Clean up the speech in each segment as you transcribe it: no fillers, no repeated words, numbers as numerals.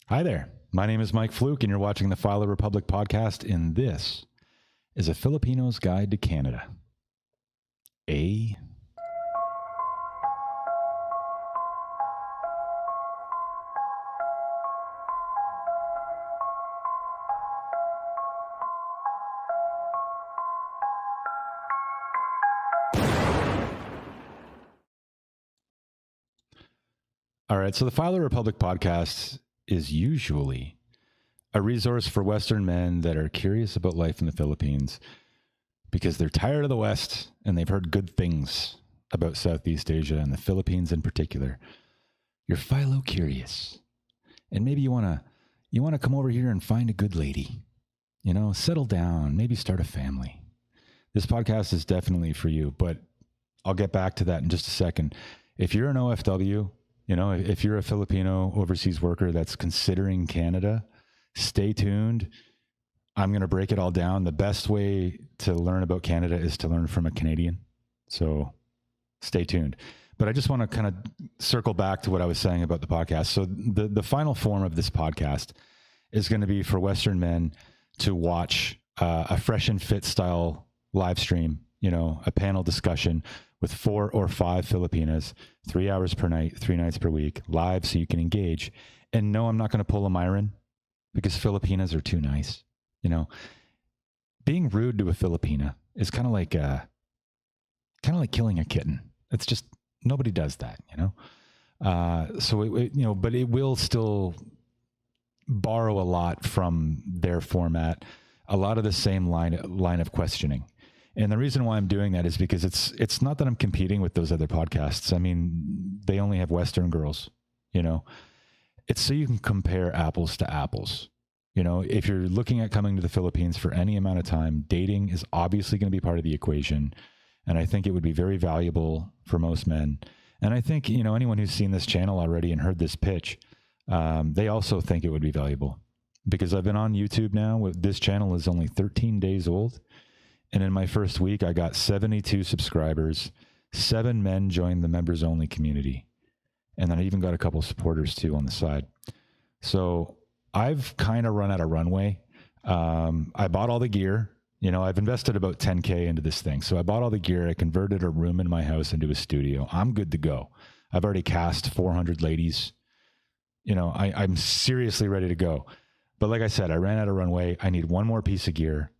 Hi there. My name is Mike Fluke, and you're watching the Filo Republic podcast, and this is a Filipino's Guide to Canada. All right, so the Filo Republic podcast is usually a resource for Western men that are curious about life in the Philippines because they're tired of the West and they've heard good things about Southeast Asia and the Philippines in particular. You're Philo curious, and maybe you want to come over here and find a good lady, settle down, maybe start a family. This podcast is definitely for you, but I'll get back to that in just a second. If you're an OFW, if you're a Filipino overseas worker that's considering Canada, stay tuned. I'm going to break it all down. The best way to learn about Canada is to learn from a Canadian. So stay tuned. But I just want to kind of circle back to what I was saying about the podcast. So the final form of this podcast is going to be for Western men to watch a fresh and fit style live stream, a panel discussion with 4 or 5 Filipinas, 3 hours per night, 3 nights per week, live so you can engage. And no, I'm not going to pull a Myron because Filipinas are too nice. Being rude to a Filipina is kind of like killing a kitten. It's just, nobody does that, but it will still borrow a lot from their format, a lot of the same line of questioning. And the reason why I'm doing that is because it's not that I'm competing with those other podcasts. I mean, they only have Western girls, It's so you can compare apples to apples. If you're looking at coming to the Philippines for any amount of time, dating is obviously going to be part of the equation. And I think it would be very valuable for most men. And I think, anyone who's seen this channel already and heard this pitch, they also think it would be valuable. Because I've been on YouTube now. This channel is only 13 days old. And in my first week, I got 72 subscribers. 7 men joined the members only community. And then I even got a couple supporters too on the side. So I've kind of run out of runway. I bought all the gear. I've invested about 10K into this thing. So I bought all the gear. I converted a room in my house into a studio. I'm good to go. I've already cast 400 ladies. I'm seriously ready to go. But like I said, I ran out of runway. I need one more piece of gear.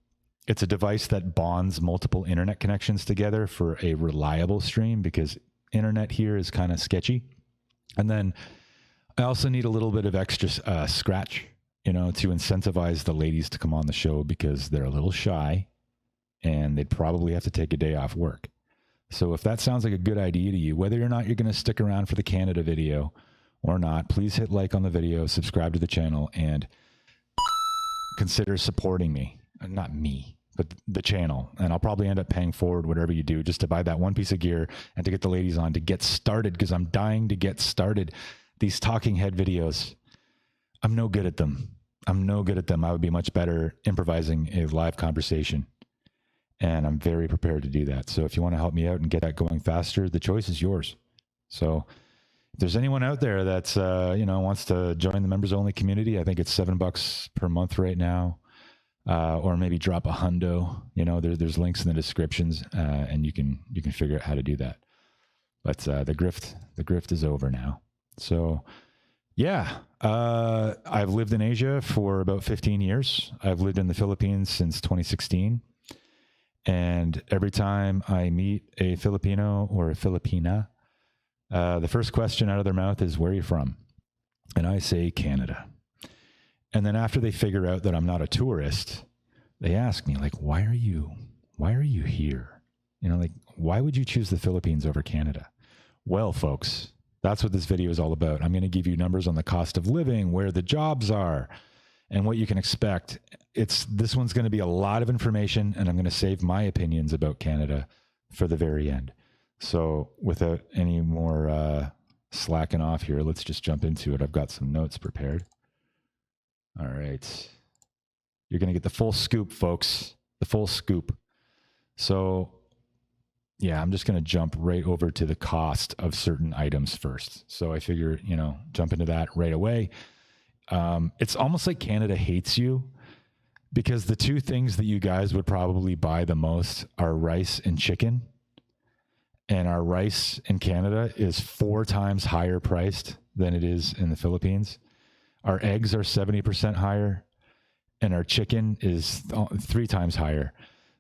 It's a device that bonds multiple internet connections together for a reliable stream because internet here is kind of sketchy. And then I also need a little bit of extra scratch, to incentivize the ladies to come on the show because they're a little shy and they'd probably have to take a day off work. So if that sounds like a good idea to you, whether or not you're going to stick around for the Canada video or not, please hit like on the video, subscribe to the channel, and consider supporting me. Not me, but the channel. And I'll probably end up paying forward whatever you do just to buy that one piece of gear and to get the ladies on to get started because I'm dying to get started. These talking head videos, I'm no good at them. I would be much better improvising a live conversation. And I'm very prepared to do that. So if you want to help me out and get that going faster, the choice is yours. So if there's anyone out there that's, wants to join the members only community, I think it's $7 per month right now. Or maybe drop a hundo, there's links in the descriptions, and you can figure out how to do that. But the grift is over now. So yeah, I've lived in Asia for about 15 years. I've lived in the Philippines since 2016. And every time I meet a Filipino or a Filipina, the first question out of their mouth is, where are you from? And I say Canada. And then after they figure out that I'm not a tourist, they ask me, like, why are you here? Why would you choose the Philippines over Canada? Well, folks, that's what this video is all about. I'm going to give you numbers on the cost of living, where the jobs are, and what you can expect. This one's going to be a lot of information, and I'm going to save my opinions about Canada for the very end. So without any more slacking off here, let's just jump into it. I've got some notes prepared. All right. You're going to get the full scoop, folks. The full scoop. So, yeah, I'm just going to jump right over to the cost of certain items first. So I figure, jump into that right away. It's almost like Canada hates you, because the two things that you guys would probably buy the most are rice and chicken. And our rice in Canada is 4 times higher priced than it is in the Philippines. Our eggs are 70% higher, and our chicken is 3 times higher.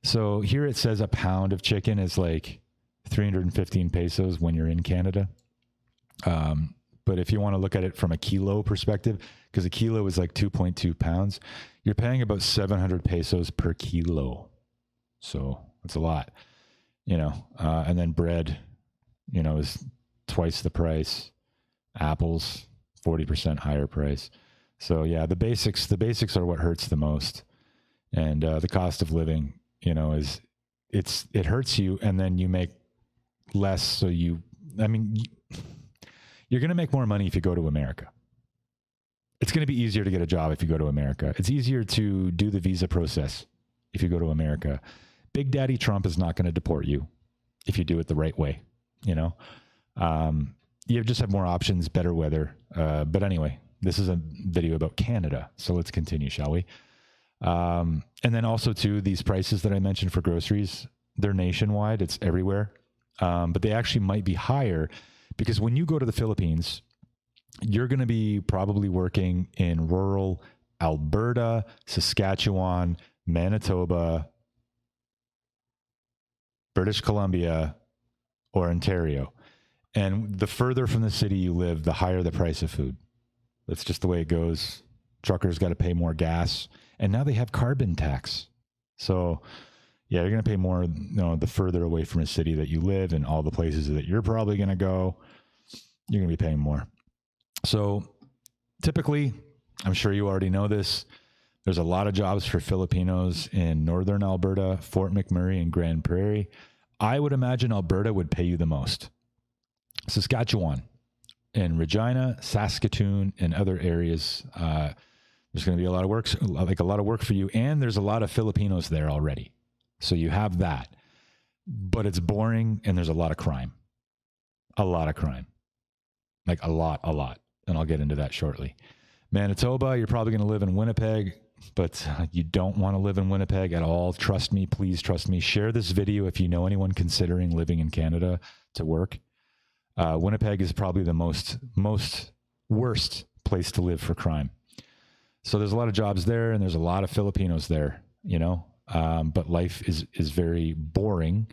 So here it says a pound of chicken is like 315 pesos when you're in Canada. But if you want to look at it from a kilo perspective, because a kilo is like 2.2 pounds, you're paying about 700 pesos per kilo. So that's a lot, and then bread, is twice the price. Apples, 40% higher price. So yeah, the basics are what hurts the most. And the cost of living, it hurts you, and then you make less. So you're going to make more money if you go to America. It's going to be easier to get a job if you go to America. It's easier to do the visa process if you go to America. Big Daddy Trump is not going to deport you if you do it the right way. You just have more options, better weather. But anyway, this is a video about Canada. So let's continue, shall we? And then also too, these prices that I mentioned for groceries, they're nationwide. It's everywhere. But they actually might be higher, because when you go to the Philippines, you're going to be probably working in rural Alberta, Saskatchewan, Manitoba, British Columbia, or Ontario. And the further from the city you live, the higher the price of food. That's just the way it goes. Truckers got to pay more gas. And now they have carbon tax. So yeah, you're going to pay more, the further away from a city that you live, and all the places that you're probably going to go, you're going to be paying more. So typically, I'm sure you already know this, there's a lot of jobs for Filipinos in northern Alberta, Fort McMurray, and Grand Prairie. I would imagine Alberta would pay you the most. Saskatchewan and Regina, Saskatoon, and other areas, there's going to be a lot of work for you, and there's a lot of Filipinos there already. So you have that. But it's boring, and there's a lot of crime. A lot of crime. Like a lot. And I'll get into that shortly. Manitoba, you're probably going to live in Winnipeg, but you don't want to live in Winnipeg at all. Trust me. Please trust me. Share this video if you know anyone considering living in Canada to work. Winnipeg is probably the most worst place to live for crime. So there's a lot of jobs there, and there's a lot of Filipinos there, but life is very boring,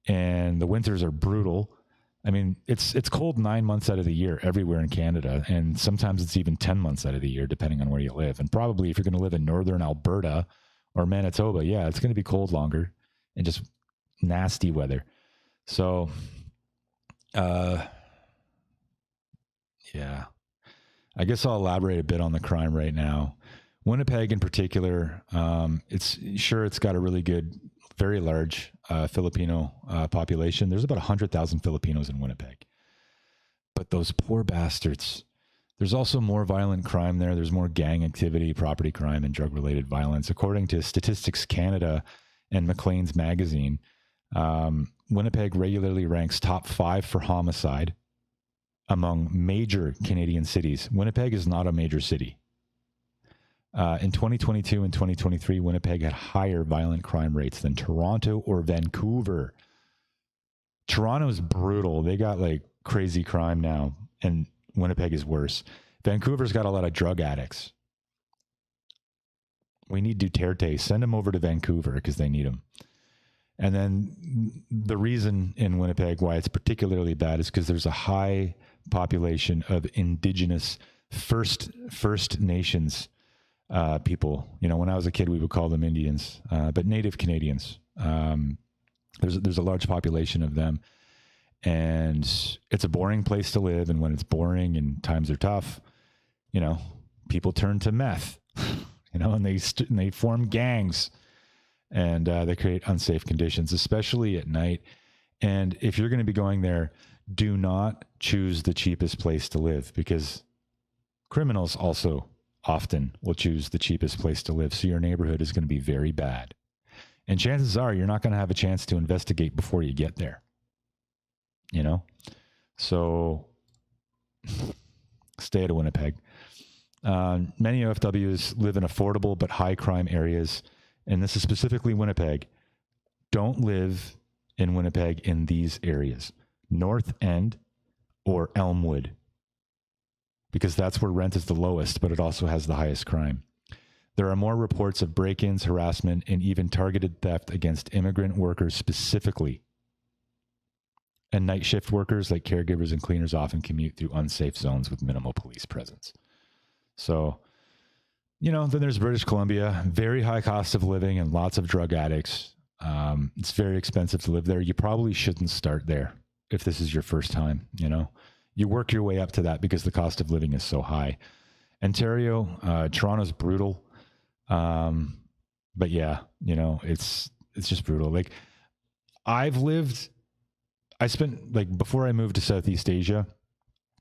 and the winters are brutal. I mean, it's cold 9 months out of the year everywhere in Canada, and sometimes it's even 10 months out of the year, depending on where you live. And probably if you're going to live in northern Alberta or Manitoba, yeah, it's going to be cold longer and just nasty weather. So, yeah, I guess I'll elaborate a bit on the crime right now. Winnipeg in particular, it's got a really good, very large Filipino population. There's about 100,000 Filipinos in Winnipeg. But those poor bastards, there's also more violent crime there. There's more gang activity, property crime, and drug-related violence. According to Statistics Canada and Maclean's magazine, Winnipeg regularly ranks top 5 for homicide among major Canadian cities. Winnipeg is not a major city. In 2022 and 2023, Winnipeg had higher violent crime rates than Toronto or Vancouver. Toronto is brutal. They got like crazy crime now, and Winnipeg is worse. Vancouver's got a lot of drug addicts. We need Duterte. Send them over to Vancouver because they need them. And then the reason in Winnipeg why it's particularly bad is because there's a high population of Indigenous First Nations people. When I was a kid, we would call them Indians, but Native Canadians. There's a large population of them, and it's a boring place to live. And when it's boring and times are tough, people turn to meth, and they form gangs, and they create unsafe conditions, especially at night. And if you're going to be going there, do not choose the cheapest place to live, because criminals also often will choose the cheapest place to live. So your neighborhood is going to be very bad. And chances are you're not going to have a chance to investigate before you get there. So stay out of Winnipeg. Many OFWs live in affordable but high crime areas, and this is specifically Winnipeg. Don't live in Winnipeg in these areas, North End or Elmwood, because that's where rent is the lowest, but it also has the highest crime. There are more reports of break-ins, harassment, and even targeted theft against immigrant workers specifically. And night shift workers like caregivers and cleaners often commute through unsafe zones with minimal police presence. So, then there's British Columbia, very high cost of living and lots of drug addicts. It's very expensive to live there. You probably shouldn't start there if this is your first time, You work your way up to that because the cost of living is so high. Ontario, Toronto's brutal. But yeah, it's just brutal. Like before I moved to Southeast Asia,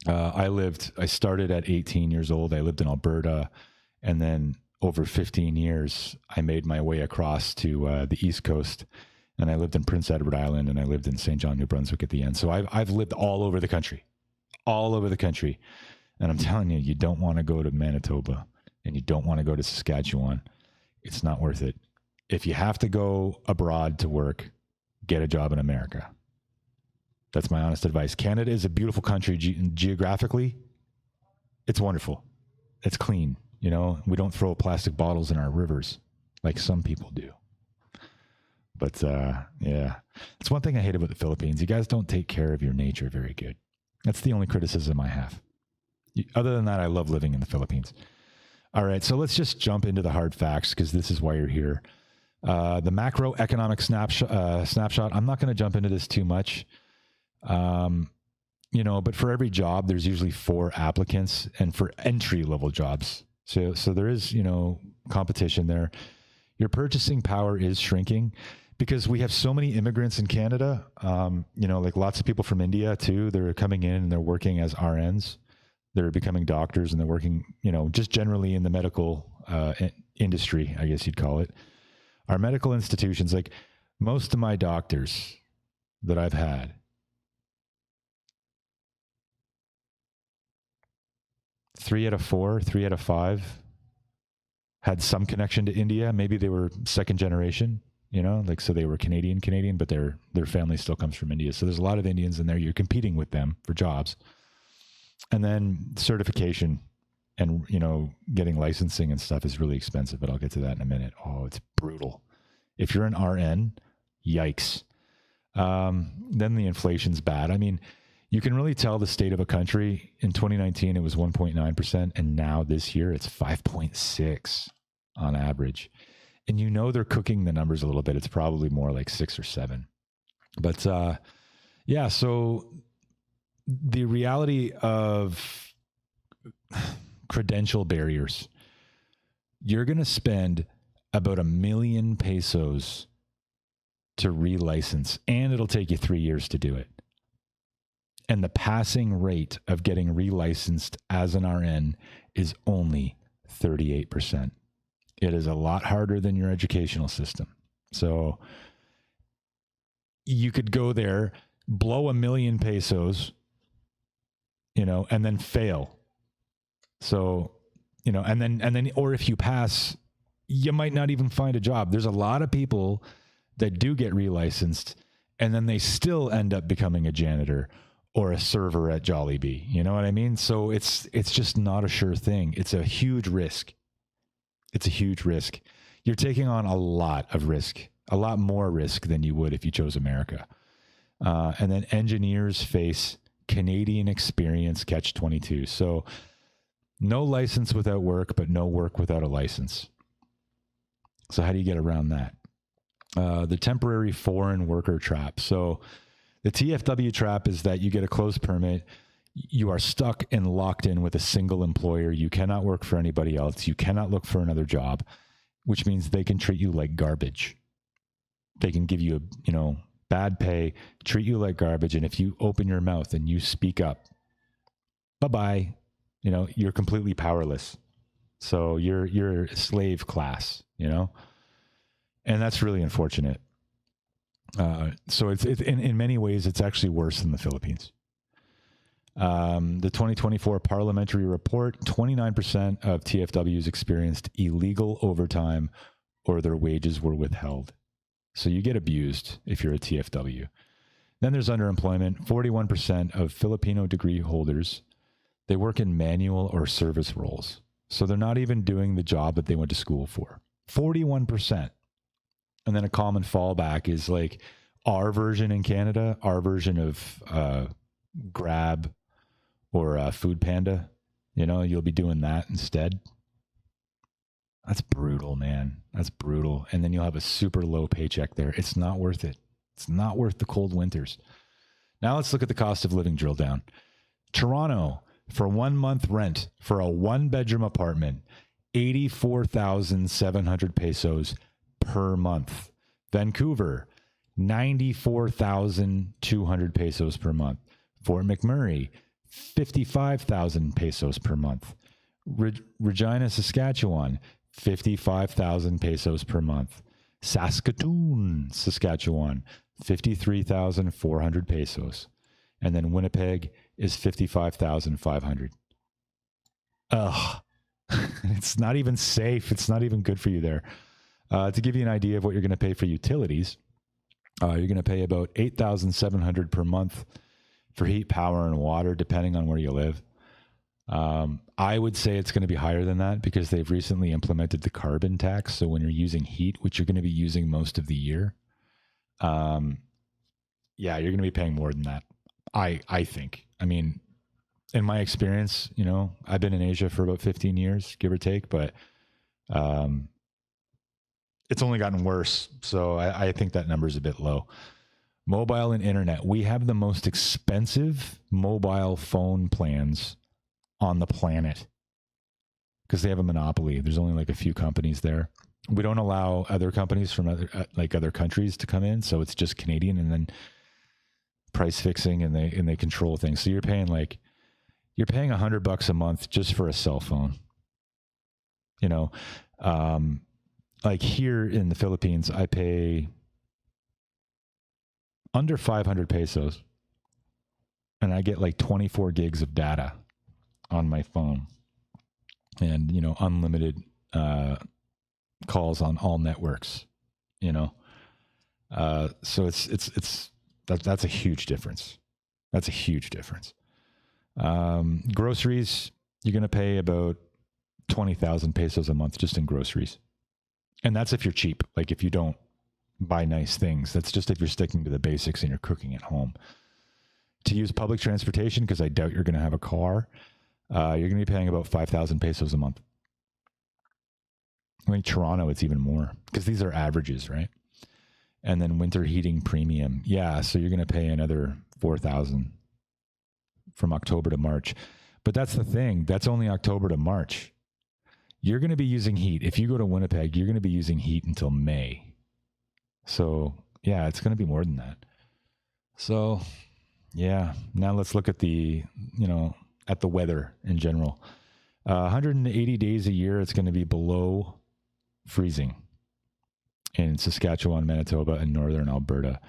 I started at 18 years old. I lived in Alberta, and then over 15 years, I made my way across to the East Coast, and I lived in Prince Edward Island, and I lived in St. John, New Brunswick at the end. So I've lived all over the country. And I'm telling you, you don't want to go to Manitoba and you don't want to go to Saskatchewan. It's not worth it. If you have to go abroad to work, get a job in America. That's my honest advice. Canada is a beautiful country geographically. It's wonderful. It's clean. We don't throw plastic bottles in our rivers like some people do. But yeah, it's one thing I hate about the Philippines. You guys don't take care of your nature very good. That's the only criticism I have. Other than that, I love living in the Philippines. All right, so let's just jump into the hard facts because this is why you're here. The macroeconomic snapshot. I'm not going to jump into this too much. But for every job, there's usually 4 applicants, and for entry-level jobs. So there is, competition there. Your purchasing power is shrinking because we have so many immigrants in Canada. Like lots of people from India too. They're coming in and they're working as RNs. They're becoming doctors and they're working, just generally in the medical industry, I guess you'd call it. Our medical institutions, like most of my doctors that I've had, 3 out of 4, 3 out of 5 had some connection to India. Maybe they were second generation, so they were Canadian, but their family still comes from India. So there's a lot of Indians in there. You're competing with them for jobs. And then certification and, getting licensing and stuff is really expensive, but I'll get to that in a minute. Oh, it's brutal. If you're an RN, yikes. Then the inflation's bad. I mean, you can really tell the state of a country. In 2019, it was 1.9%. And now this year, it's 5.6 on average. And they're cooking the numbers a little bit. It's probably more like 6 or 7. But yeah, so the reality of credential barriers, you're going to spend about 1 million pesos to relicense, and it'll take you 3 years to do it. And the passing rate of getting relicensed as an RN is only 38%. It is a lot harder than your educational system. So you could go there, blow 1 million pesos, and then fail. So, and then, or if you pass, you might not even find a job. There's a lot of people that do get relicensed and then they still end up becoming a janitor or a server at Jollibee. You know what I mean? So it's just not a sure thing. It's a huge risk. You're taking on a lot of risk, a lot more risk than you would if you chose America. And then engineers face Canadian experience catch-22. So no license without work, but no work without a license. So how do you get around that? The temporary foreign worker trap. So the TFW trap is that you get a closed permit. You are stuck and locked in with a single employer. You cannot work for anybody else. You cannot look for another job, which means they can treat you like garbage. They can give you bad pay, treat you like garbage. And if you open your mouth and you speak up, bye-bye, you're completely powerless. So you're a slave class, and that's really unfortunate. So it's in many ways, it's actually worse than the Philippines. The 2024 parliamentary report, 29% of TFWs experienced illegal overtime or their wages were withheld. So you get abused if you're a TFW. Then there's underemployment. 41% of Filipino degree holders, they work in manual or service roles. So they're not even doing the job that they went to school for. 41%. And then a common fallback is like our version in Canada, our version of Grab or Food Panda. You know, you'll be doing that instead. That's brutal, man. That's brutal. And then you'll have a super low paycheck there. It's not worth it. It's not worth the cold winters. Now let's look at the cost of living drill down. Toronto, for 1 month rent for a 1-bedroom apartment, 84,700 pesos per month. Vancouver, 94,200 pesos per month. Fort McMurray, 55,000 pesos per month. Regina, Saskatchewan, 55,000 pesos per month. Saskatoon, Saskatchewan, 53,400 pesos. And then Winnipeg is 55,500. Ugh. It's not even safe. It's not even good for you there. To give you an idea of what you're going to pay for utilities, you're going to pay about 8,700 per month for heat, power, and water, depending on where you live. I would say it's going to be higher than that because they've recently implemented the carbon tax. So when you're using heat, which you're going to be using most of the year, yeah, you're going to be paying more than that. I think. I mean, in my experience, you know, I've been in Asia for about 15 years, give or take, but it's only gotten worse. So I think that number is a bit low. Mobile and internet. We have the most expensive mobile phone plans on the planet because they have a monopoly. There's only like a few companies there. We don't allow other companies from other countries to come in. So it's just Canadian, and then price fixing, and they control things. So you're paying $100 a month just for a cell phone. You know, like here in the Philippines, I pay under 500 pesos and I get like 24 gigs of data on my phone and, you know, unlimited calls on all networks, you know. So that's a huge difference. That's a huge difference. Groceries, you're going to pay about 20,000 pesos a month just in groceries. And that's if you're cheap. Like if you don't buy nice things, that's just if you're sticking to the basics and you're cooking at home. To use public transportation, because I doubt you're going to have a car, you're going to be paying about 5,000 pesos a month. I mean, Toronto, it's even more because these are averages, right? And then winter heating premium. Yeah, so you're going to pay another 4,000 from October to March. But that's the thing. That's only October to March. You're going to be using heat. If you go to Winnipeg, you're going to be using heat until May. So, yeah, it's going to be more than that. So, yeah, now let's look at at the weather in general. 180 days a year, it's going to be below freezing in Saskatchewan, Manitoba, and northern Alberta.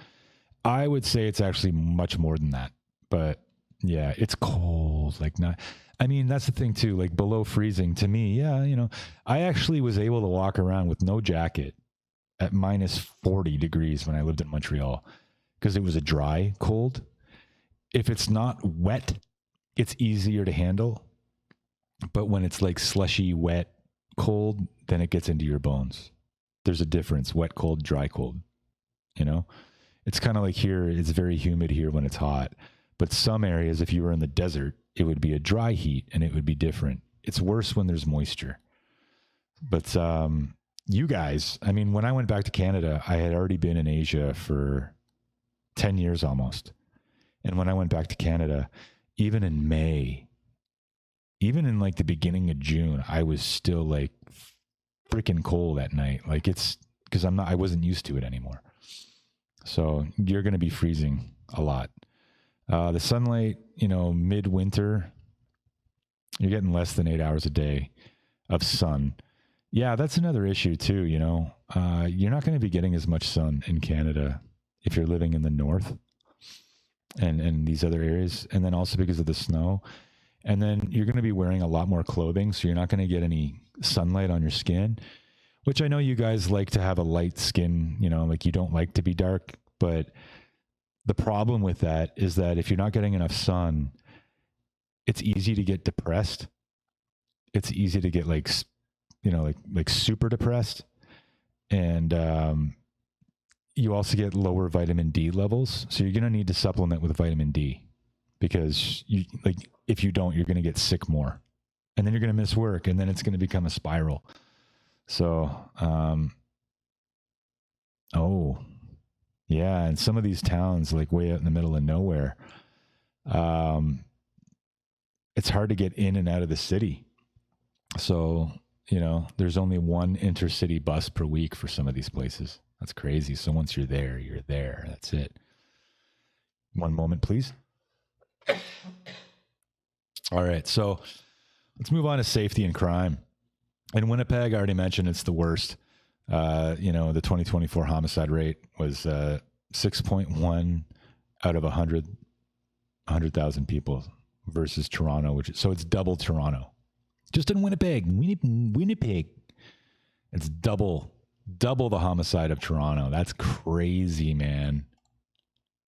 I would say it's actually much more than that. But, yeah, it's cold. I mean, that's the thing, too. Like, below freezing, to me, yeah, you know, I actually was able to walk around with no jacket at minus 40 degrees when I lived in Montreal because it was a dry cold. If it's not wet, it's easier to handle. But when it's like slushy, wet, cold, then it gets into your bones. There's a difference, wet, cold, dry, cold. You know, it's kind of like here, it's very humid here when it's hot. But some areas, if you were in the desert, it would be a dry heat and it would be different. It's worse when there's moisture. But you guys, I mean, when I went back to Canada, I had already been in Asia for 10 years almost. And when I went back to Canada, even in May, even in like the beginning of June, I was still like freaking cold at night. Like it's because I wasn't used to it anymore. So you're going to be freezing a lot. The sunlight, you know, midwinter, you're getting less than 8 hours a day of sun. Yeah, that's another issue too, you know. You're not going to be getting as much sun in Canada if you're living in the north. and these other areas. And then also because of the snow. And then you're going to be wearing a lot more clothing. So you're not going to get any sunlight on your skin, which I know you guys like to have a light skin, you know, like you don't like to be dark. But the problem with that is that if you're not getting enough sun, it's easy to get depressed. It's easy to get like, you know, like super depressed. And you also get lower vitamin D levels. So you're going to need to supplement with vitamin D because you like, if you don't, you're going to get sick more and then you're going to miss work and then it's going to become a spiral. So, oh yeah. And some of these towns like way out in the middle of nowhere, it's hard to get in and out of the city. So, you know, there's only one intercity bus per week for some of these places. That's crazy. So once you're there, you're there. That's it. One moment, please. All right. So let's move on to safety and crime. In Winnipeg, I already mentioned it's the worst. You know, the 2024 homicide rate was 6.1 out of 100,000 people versus Toronto, so it's double Toronto. Just in Winnipeg, it's double the homicide of Toronto. That's crazy, man.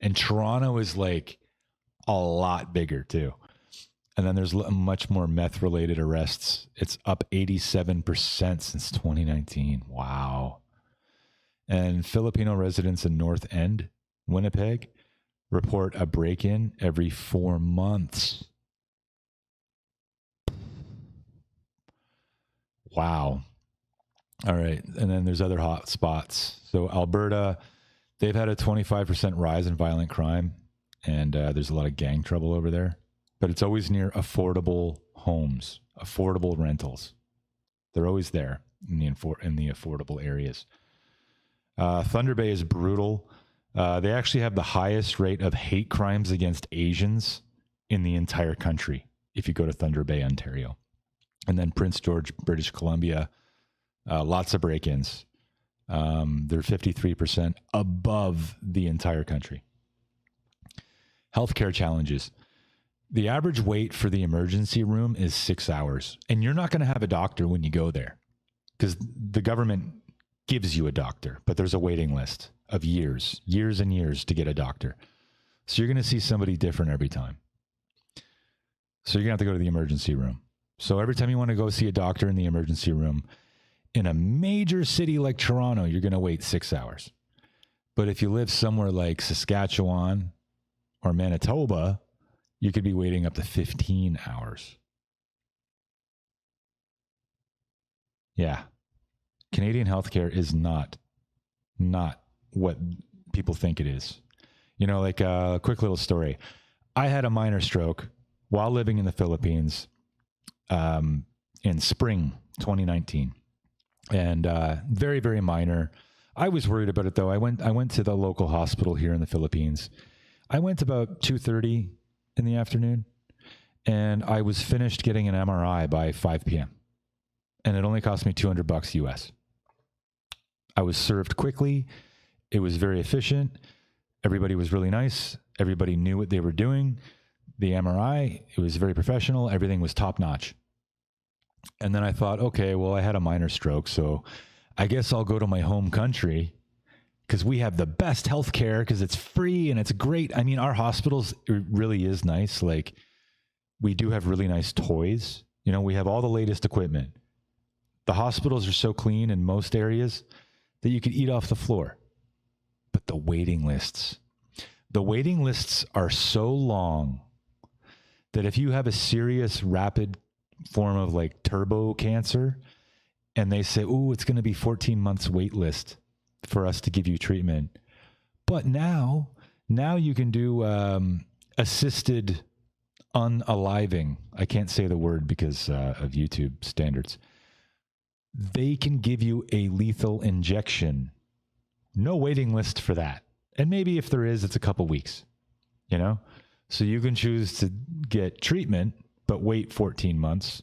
And Toronto is like a lot bigger too. And then there's much more meth-related arrests. It's up 87% since 2019. Wow. And Filipino residents in North End, Winnipeg, report a break-in every 4 months. Wow. All right. And then there's other hot spots. So Alberta, they've had a 25% rise in violent crime. And there's a lot of gang trouble over there. But it's always near affordable homes, affordable rentals. They're always there in the affordable areas. Thunder Bay is brutal. They actually have the highest rate of hate crimes against Asians in the entire country if you go to Thunder Bay, Ontario. And then Prince George, British Columbia, lots of break-ins. They're 53% above the entire country. Healthcare challenges. The average wait for the emergency room is 6 hours. And you're not going to have a doctor when you go there because the government gives you a doctor, but there's a waiting list of years and years to get a doctor. So you're going to see somebody different every time. So you're going to have to go to the emergency room. So every time you want to go see a doctor in the emergency room, in a major city like Toronto, you're going to wait 6 hours. But if you live somewhere like Saskatchewan or Manitoba, you could be waiting up to 15 hours. Yeah. Canadian healthcare is not what people think it is. You know, like a quick little story. I had a minor stroke while living in the Philippines in spring 2019. And very, very minor. I was worried about it, though. I went to the local hospital here in the Philippines. I went about 2:30 in the afternoon, and I was finished getting an MRI by 5 p.m. And it only cost me $200 US. I was served quickly. It was very efficient. Everybody was really nice. Everybody knew what they were doing. The MRI, it was very professional. Everything was top notch. And then I thought, okay, well, I had a minor stroke, so I guess I'll go to my home country because we have the best healthcare because it's free and it's great. I mean, our hospitals, it really is nice. Like, we do have really nice toys. You know, we have all the latest equipment. The hospitals are so clean in most areas that you could eat off the floor. But the waiting lists are so long that if you have a serious rapid form of like turbo cancer and they say, oh, it's going to be 14 months wait list for us to give you treatment. But now you can do assisted unaliving. I can't say the word because of YouTube standards. They can give you a lethal injection. No waiting list for that. And maybe if there is, it's a couple weeks, you know? So you can choose to get treatment, but wait 14 months,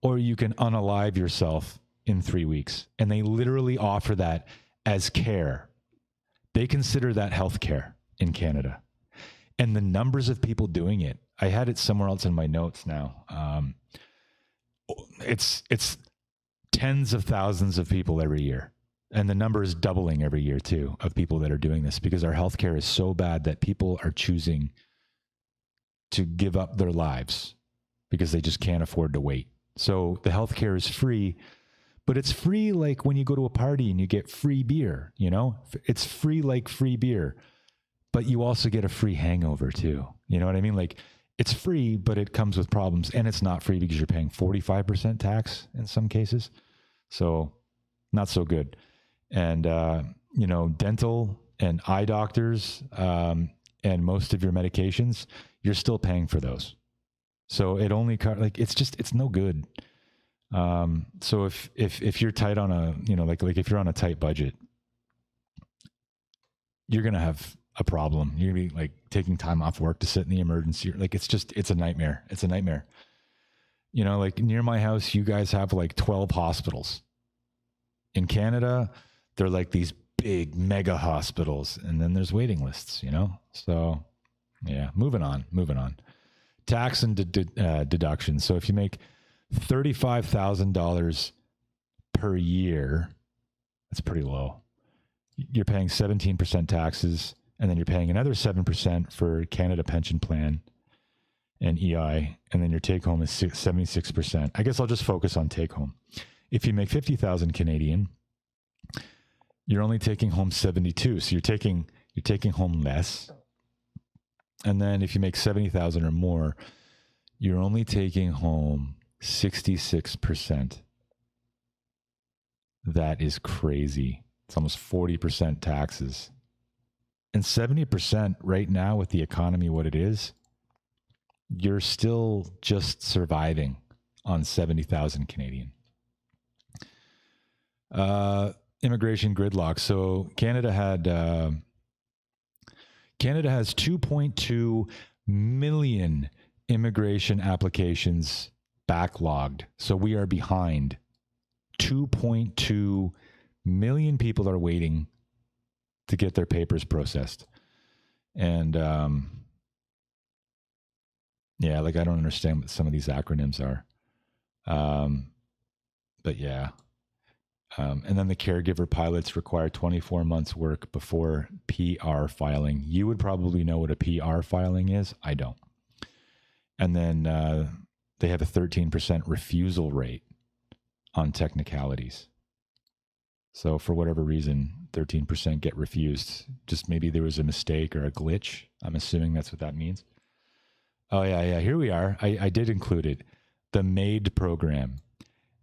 or you can unalive yourself in 3 weeks. And they literally offer that as care. They consider that health care in Canada. And the numbers of people doing it, I had it somewhere else in my notes now. It's tens of thousands of people every year. And the number is doubling every year too of people that are doing this, because our healthcare is so bad that people are choosing to give up their lives because they just can't afford to wait. So the healthcare is free, but it's free like when you go to a party and you get free beer, you know? It's free like free beer, but you also get a free hangover too. You know what I mean? Like, it's free, but it comes with problems, and it's not free because you're paying 45% tax in some cases. So not so good. And, you know, dental and eye doctors, and most of your medications, you're still paying for those. So it only like, it's no good. So if you're tight on a, you know, like if you're on a tight budget, you're going to have a problem. You're going to be like taking time off work to sit in the emergency. Like, it's a nightmare. It's a nightmare. You know, like near my house, you guys have like 12 hospitals. In Canada, they're like these big mega hospitals, and then there's waiting lists, you know? So yeah, moving on. Tax and deductions. So if you make $35,000 per year, that's pretty low. You're paying 17% taxes, and then you're paying another 7% for Canada Pension Plan and EI, and then your take home is 76%. I guess I'll just focus on take home. If you make 50,000 Canadian, you're only taking home 72. So you're taking home less. And then if you make 70,000 or more, you're only taking home 66%. That is crazy. It's almost 40% taxes. And 70% right now with the economy what it is, you're still just surviving on 70,000 Canadian. Immigration gridlock. So Canada has 2.2 million immigration applications backlogged. So we are behind. 2.2 million people are waiting to get their papers processed. And yeah, like I don't understand what some of these acronyms are. But yeah. And then the caregiver pilots require 24 months work before PR filing. You would probably know what a PR filing is. I don't. And then they have a 13% refusal rate on technicalities. So for whatever reason, 13% get refused. Just maybe there was a mistake or a glitch. I'm assuming that's what that means. Oh, yeah. Here we are. I did include it. The MAID program.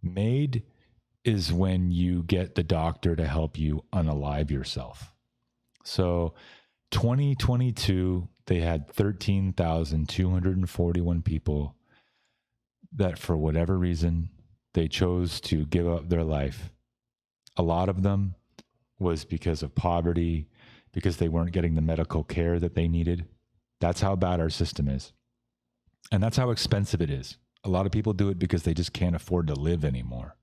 MAID is when you get the doctor to help you unalive yourself. So 2022, they had 13,241 people that for whatever reason, they chose to give up their life. A lot of them was because of poverty, because they weren't getting the medical care that they needed. That's how bad our system is. And that's how expensive it is. A lot of people do it because they just can't afford to live anymore.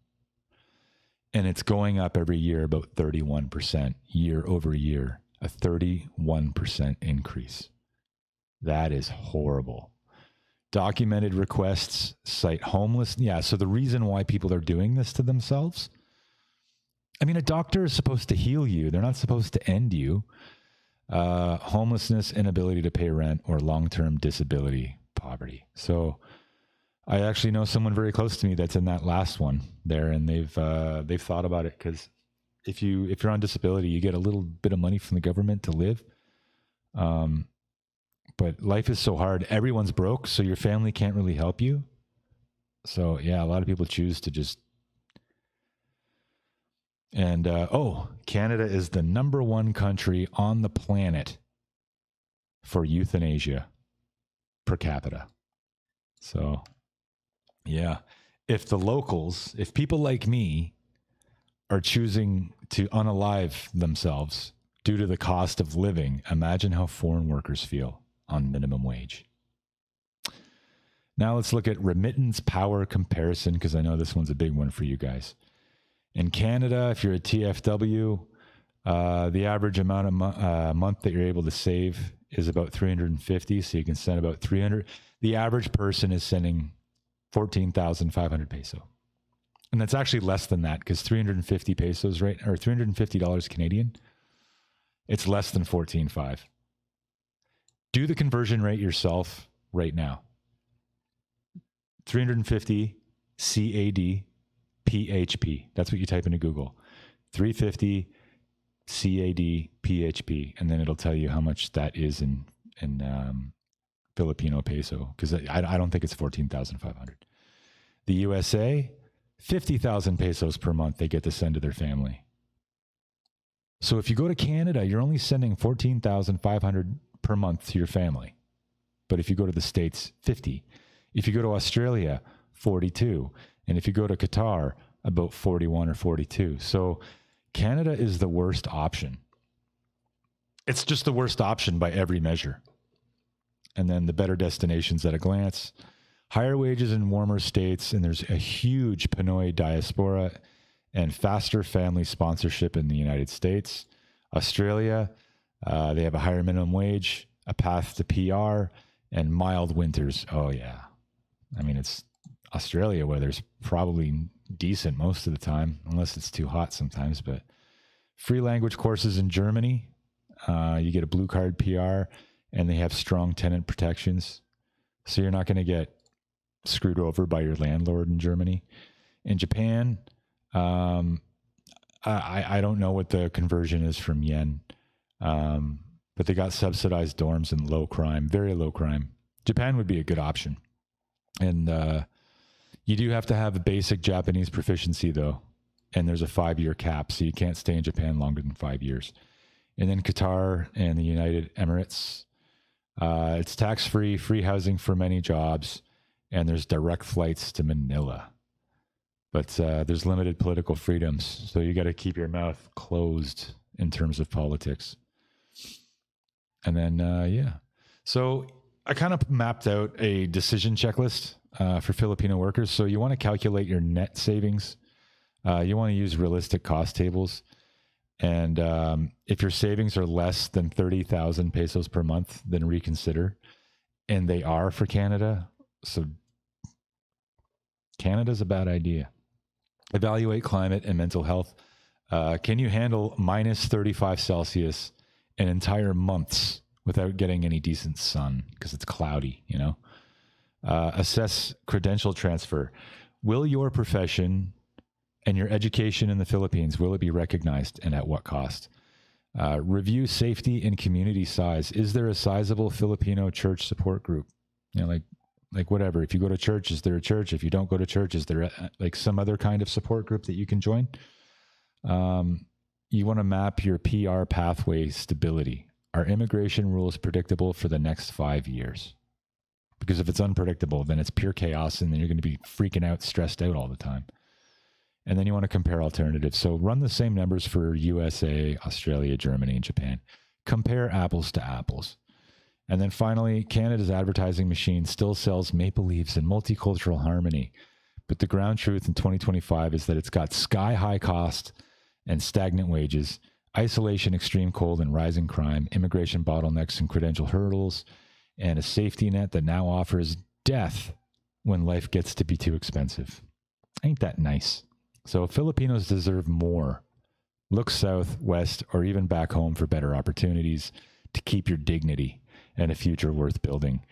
And it's going up every year, about 31% year over year, a 31% increase. That is horrible. Documented requests cite homeless. Yeah, so the reason why people are doing this to themselves, I mean, a doctor is supposed to heal you. They're not supposed to end you. Homelessness, inability to pay rent, or long-term disability, poverty. So I actually know someone very close to me that's in that last one there, and they've thought about it, because if you're on disability, you get a little bit of money from the government to live. But life is so hard. Everyone's broke, so your family can't really help you. So yeah, a lot of people choose to just. And Canada is the #1 country on the planet for euthanasia per capita. So. Yeah. If the locals, if people like me are choosing to unalive themselves due to the cost of living, imagine how foreign workers feel on minimum wage. Now let's look at remittance power comparison, because I know this one's a big one for you guys. In Canada, if you're a TFW, the average amount of month that you're able to save is about 350. So you can send about 300. The average person is sending 14,500 peso. And that's actually less than that because 350 pesos, right? Or $350 Canadian. It's less than 14.5. Do the conversion rate yourself right now. 350 CAD PHP. That's what you type into Google. 350 CAD PHP, and then it'll tell you how much that is in Filipino peso, because I don't think it's 14,500. The USA, 50,000 pesos per month they get to send to their family. So if you go to Canada, you're only sending 14,500 per month to your family. But if you go to the States, 50. If you go to Australia, 42. And if you go to Qatar, about 41 or 42. So Canada is the worst option. It's just the worst option by every measure. And then the better destinations at a glance, higher wages in warmer states, and there's a huge Pinoy diaspora and faster family sponsorship in the United States. Australia, they have a higher minimum wage, a path to PR, and mild winters. Oh, yeah. I mean, it's Australia weather's probably decent most of the time, unless it's too hot sometimes. But free language courses in Germany, you get a blue card PR, and they have strong tenant protections. So you're not going to get screwed over by your landlord in Germany. In Japan, I don't know what the conversion is from yen, but they got subsidized dorms and low crime, very low crime. Japan would be a good option. And you do have to have a basic Japanese proficiency, though. And there's a 5-year cap, so you can't stay in Japan longer than 5 years. And then Qatar and the United Emirates, it's tax-free, free housing for many jobs, and there's direct flights to Manila. But there's limited political freedoms, so you got to keep your mouth closed in terms of politics. And then, yeah. So I kind of mapped out a decision checklist for Filipino workers. So you want to calculate your net savings. You want to use realistic cost tables. And if your savings are less than 30,000 pesos per month, then reconsider. And they are for Canada. So Canada's a bad idea. Evaluate climate and mental health. Can you handle minus 35 Celsius in entire months without getting any decent sun because it's cloudy, you know? Assess credential transfer. Will your profession and your education in the Philippines, will it be recognized and at what cost? Review safety and community size. Is there a sizable Filipino church support group? You know, like whatever. If you go to church, is there a church? If you don't go to church, is there like some other kind of support group that you can join? You want to map your PR pathway stability. Are immigration rules predictable for the next 5 years? Because if it's unpredictable, then it's pure chaos and then you're going to be freaking out, stressed out all the time. And then you want to compare alternatives. So run the same numbers for USA, Australia, Germany, and Japan. Compare apples to apples. And then finally, Canada's advertising machine still sells maple leaves and multicultural harmony. But the ground truth in 2025 is that it's got sky-high cost and stagnant wages, isolation, extreme cold, and rising crime, immigration bottlenecks and credential hurdles, and a safety net that now offers death when life gets to be too expensive. Ain't that nice? So Filipinos deserve more. Look south, west, or even back home for better opportunities to keep your dignity and a future worth building.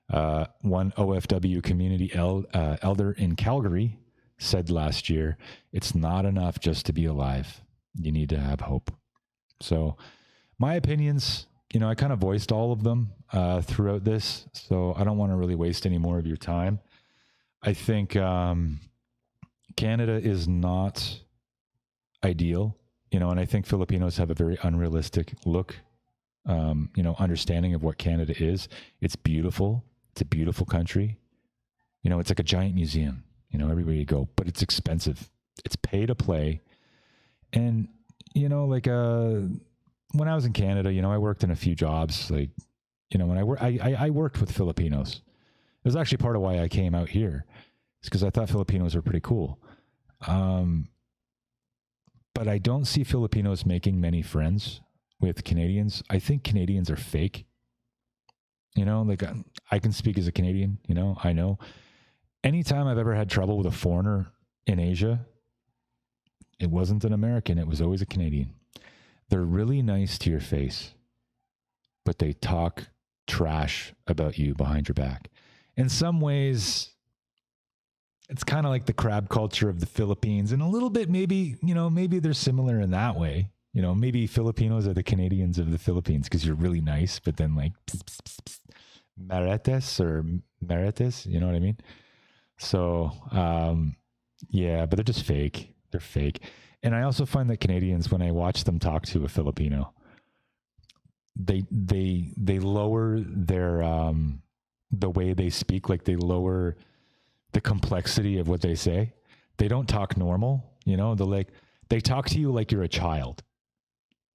One OFW community elder in Calgary said last year, it's not enough just to be alive. You need to have hope. So my opinions, you know, I kind of voiced all of them throughout this, so I don't want to really waste any more of your time. I think Canada is not ideal, you know, and I think Filipinos have a very unrealistic look, you know, understanding of what Canada is. It's beautiful. It's a beautiful country. You know, it's like a giant museum, you know, everywhere you go, but it's expensive. It's pay to play. And, you know, like, when I was in Canada, you know, I worked in a few jobs, like, you know, when I worked with Filipinos. It was actually part of why I came out here. It's because I thought Filipinos were pretty cool. But I don't see Filipinos making many friends with Canadians. I think Canadians are fake. You know, like I can speak as a Canadian, you know, I know. Anytime I've ever had trouble with a foreigner in Asia, it wasn't an American, it was always a Canadian. They're really nice to your face, but they talk trash about you behind your back. In some ways, it's kind of like the crab culture of the Philippines, and a little bit maybe, you know, maybe they're similar in that way. You know, maybe Filipinos are the Canadians of the Philippines because you're really nice, but then like pss, pss, pss, pss, Marites or Marites, you know what I mean? So, yeah, but they're just fake. They're fake. And I also find that Canadians, when I watch them talk to a Filipino, they lower their the way they speak, like they lower the complexity of what they say. They don't talk normal, you know, they talk to you like you're a child,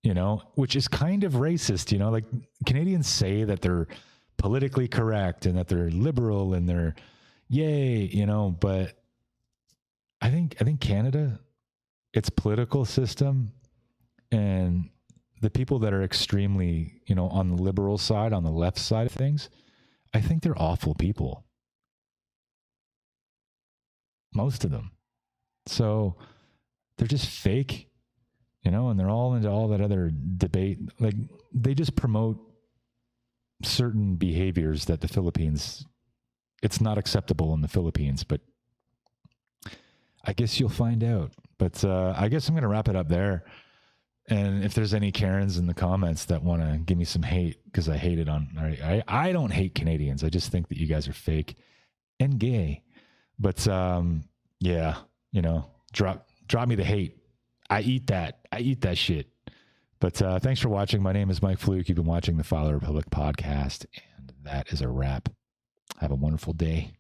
you know, which is kind of racist, you know, like Canadians say that they're politically correct and that they're liberal and they're yay, you know, but I think Canada, its political system and the people that are extremely, you know, on the liberal side, on the left side of things, I think they're awful people. Most of them. So they're just fake, you know, and they're all into all that other debate. Like they just promote certain behaviors that the Philippines, it's not acceptable in the Philippines, but I guess you'll find out. But I guess I'm going to wrap it up there. And if there's any Karens in the comments that want to give me some hate, because I hate it on, I don't hate Canadians. I just think that you guys are fake and gay. But yeah, you know, drop me the hate. I eat that shit. But thanks for watching. My name is Mike Fluke. You've been watching the Filo Republic podcast, and that is a wrap. Have a wonderful day.